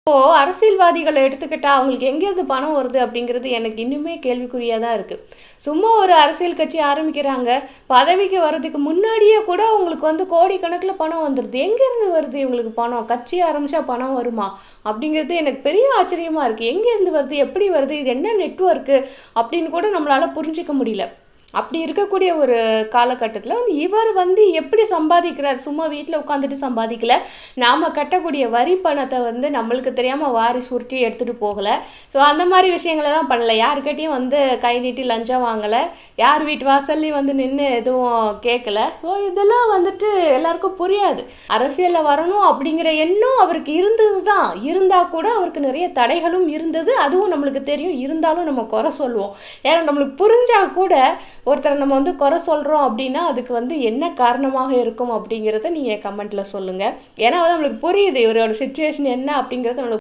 இப்போ அரசியல்வாதிகள எடுத்துக்கிட்டா, அவங்களுக்கு எங்கேருந்து பணம் வருது அப்படிங்கிறது எனக்கு இன்னுமே கேள்விக்குறியா தான் இருக்கு. சும்மா ஒரு அரசியல் கட்சி ஆரம்பிக்கிறாங்க. பதவிக்கு வர்றதுக்கு முன்னாடியே கூட அவங்களுக்கு கோடிக்கணக்குல பணம் வந்துருது. எங்கேருந்து வருது இவங்களுக்கு பணம்? கட்சி ஆரம்பிச்சா பணம் வருமா? அப்படிங்கிறது எனக்கு பெரிய ஆச்சரியமா இருக்கு. எங்கேருந்து வருது? எப்படி வருது? இது என்ன நெட்வொர்க்கு? அப்படின்னு கூட நம்மளால புரிஞ்சுக்க முடியல. அப்படி இருக்கக்கூடிய ஒரு காலகட்டத்துல இவர் எப்படி சம்பாதிக்கிறார்? சும்மா வீட்ல உட்காந்துட்டு சம்பாதிக்கல. நாம கட்டக்கூடிய வரி பணத்த நம்மளுக்கு தெரியாம வாரி சுருட்டி எடுத்துட்டு போகல. ஸோ அந்த மாரி விஷயங்களெல்லாம் பண்ணல. யார்கிட்டயும் கை நீட்டி லஞ்சம் வாங்கல. யார் வீட்டு வாசல்லயும் நின்னு எதுவும் கேட்கல. ஸோ இதெல்லாம் எல்லாருக்கும் புரியாது. அரசியல்ல வரணும் அப்படிங்கிற எண்ணம் அவருக்கு இருந்தது தான். இருந்தா கூட அவருக்கு நிறைய தடைகளும் இருந்தது. அதுவும் நம்மளுக்கு தெரியும். இருந்தாலும் நம்ம குறை சொல்லுவோம். ஏன்னா நம்மளுக்கு புரிஞ்சா கூட ஒருத்தரை நம்ம குறை சொல்றோம் அப்படின்னா அதுக்கு என்ன காரணமாக இருக்கும் அப்படிங்கிறத நீங்க கமெண்ட்ல சொல்லுங்க. ஏன்னா நம்மளுக்கு புரியுது இவரோட சிச்சுவேஷன் என்ன அப்படிங்கிறது நம்மளுக்கு